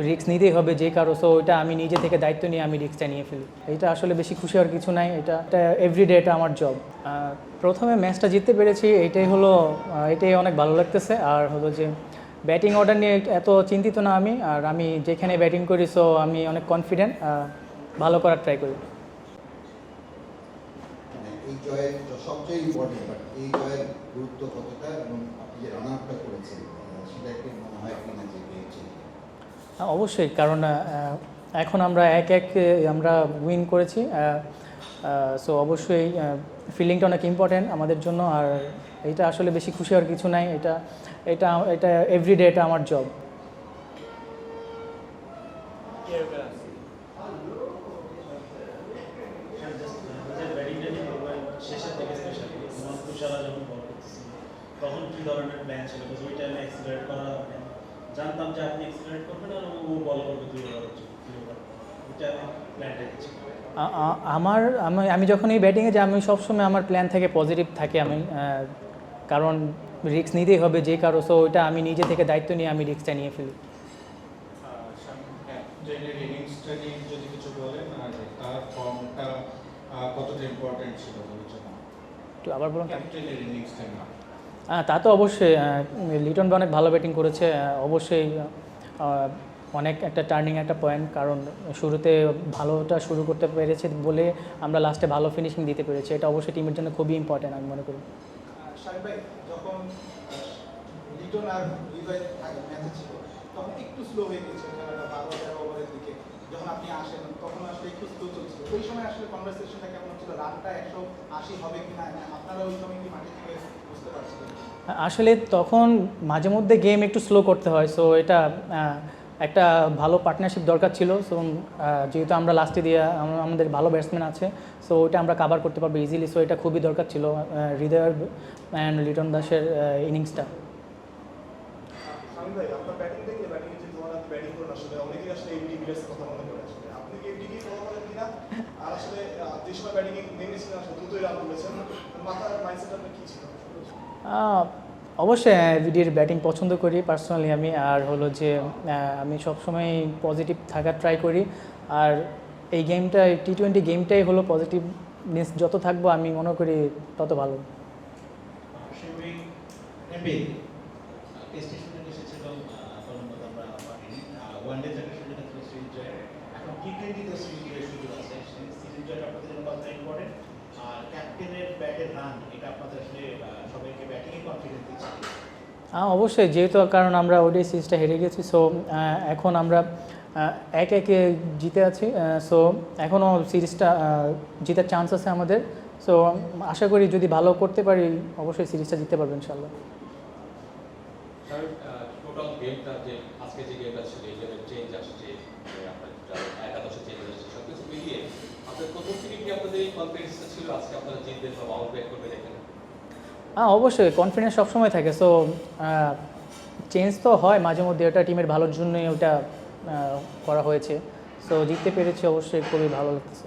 Risk নিতেই হবে যে কারো, সো ওইটা আমি নিজে থেকে দায়িত্ব নিয়ে আমি রিস্কটা নিয়ে ফেলি। এটা আসলে বেশি খুশি হওয়ার কিছু নাই, এটা এভরিডে এটা আমার জব। প্রথমে ম্যাচটা জিততে পেরেছি, এটাই অনেক ভালো লাগতেছে। আর হলো যে ব্যাটিং অর্ডার নিয়ে এত চিন্তিত না আমি, আর আমি যেখানে ব্যাটিং করি সো আমি অনেক কনফিডেন্ট, ভালো করার ট্রাই করি। এই জয়ের সবচেয়ে ইম্পর্টেন্ট, বাট এই জয়ের গুরুত্ব কতটা এবং আপনি যে রান আউটটা করেছেন সেটাকে মনে হয় কিনা যে পেয়েছেন? অবশ্যই, কারণ এখন আমরা আমরা উইন করেছি, সো অবশ্যই ফিলিংটা অনেক ইম্পর্টেন্ট আমাদের জন্য। আর এটা আসলে বেশি খুশি হওয়ার কিছু নাই, এটা এভরিডে এটা আমার জব। শেষের দিকে স্পেশালি তুষারা যখন বল করতেছিল তখন কী ধরনের প্ল্যান ছিল? ওই টাইমে এক্সিলারেট করা, জানতাম যে আপনি এক্সিলারেট করবেন আর ও বল করবে 2 ওভার, ওইটা প্ল্যানটা কি ছিল? আমি যখন এই ব্যাটিংয়ে যাই আমি সবসময় আমার প্ল্যান থেকে পজিটিভ থাকে আমি, কারণ রিস্ক নিতেই হবে যে কারো, সো ওইটা আমি নিজে থেকে দায়িত্ব নিয়ে আমি রিস্কটা নিয়ে ফেলি। ক্যাপ্টেনের ইনিংসটা নিয়ে যদি কিছু বলেন, আর তার ফর্মটা কতটা ইম্পর্টেন্ট ছিল বলে জন্য? একটু আবার বলুন। ক্যাপ্টেনের ইনিংসটা না, তা তো অবশ্যই, লিটন অনেক ভালো ব্যাটিং করেছে, অবশ্যই অনেক একটা টার্নিং একটা পয়েন্ট, কারণ শুরুতে ভালোটা শুরু করতে পেরেছে বলে আমরা লাস্টে ভালো ফিনিশিং দিতে পেরেছি, এটা অবশ্যই টিমের জন্য খুবই ইম্পর্টেন্ট আমি মনে করি। শাহিন ভাই, যখন লিটন আর হৃদয় ম্যাচে ছিল তখন একটু স্লো হয়ে গেছিল খেলাটা, 12-13 ওভারের দিকে যখন আপনি আসেন তখন আসলে একটু স্লো চলছিল। ওই সময় আসলে কনভারসেশনটা কেমন হচ্ছিল? রানটা 180 হবে কিনা আপনারা ওই সময় কি মাঠে থেকে বুঝতে পারছিলেন? আসলে তখন মাঝে মধ্যে গেম একটু স্লো করতে হয়, সো এটা একটা ভালো পার্টনারশিপ দরকার ছিল। সো যেহেতু আমরা লাস্টে দিয়ে আমাদের ভালো ব্যাটসম্যান আছে, সো ওইটা আমরা কাভার করতে পারবো ইজিলি, সো এটা খুবই দরকার ছিল হৃদয় অ্যান্ড লিটন দাসের ইনিংসটা। শামিম ভাই, আপনার ব্যাটিং থেকে ব্যাটিংয়ে যে ধরনের আপনি ব্যাটিং করেন আসলে অনেকেই আসলে এমডি বিলিয়ার্স কথা মনে করে আসলে আপনি কি এমডিকেই ফলো করেন কিনা? আর আসলে যে সময় ব্যাটিংয়ে নেমেছিলেন আসলে দ্রুতই রান করেছেন, মাথার মাইন্ডসেট আপনার কী ছিল? অবশ্যই এভিডির ব্যাটিং পছন্দ করি পার্সোনালি আমি, আর হলো যে আমি সবসময় পজিটিভ থাকার ট্রাই করি। আর এই গেমটা টি-20 গেমটাই হলো পজিটিভনেস যত থাকবো আমি মনে করি তত ভালো। টেস্ট স্টুডেন্ট এসেছিল পরবর্তী আমরা পাইনি, ওয়ানডে যাকে সুযোগটা ছিল সিরিজ জয়ের, এখন টি-20তে সিরিজ জয়ের সুযোগ আছে, সিরিজ জয়টা আপনাদের জন্য কতটা ইম্পর্টেন্ট? আর ক্যাপ্টেনের ব্যাটের রান এটা আপনাদের আসলে সবাইকে ব্যাটিংয়ে কনফিডেন্স দিচ্ছে? অবশ্যই, যেহেতু কারণ আমরা ওডিআই সিরিজটা হেরে গেছি, সো এখন আমরা 1-1 জিতে আছি, সো এখনও সিরিজটা জেতার চান্স আছে আমাদের। সো আশা করি যদি ভালো করতে পারি অবশ্যই সিরিজটা জিততে পারবো ইনশাল্লাহ। টোটাল গেমটা যে আজকে যে গেমটা ছিল, এই গেমের চেঞ্জ আসছে, আপনার একাদশে চেঞ্জ আসছে, সব কিছু মিলিয়ে আপনার প্রথম থেকে কি আপনাদের এই কনফিডেন্সটা ছিল আজকে আপনারা জিতবেন বা বাউন্স ব্যাক করবেন এখানে? অবশ্যই কনফিডেন্স সবসময় থাকে, সো চেঞ্জ তো হয় মাঝে মধ্যে, ওটা টিমের ভালোর জন্যই ওটা করা হয়েছে, সো জিততে পেরেছি অবশ্যই খুবই ভালো লাগতেছে।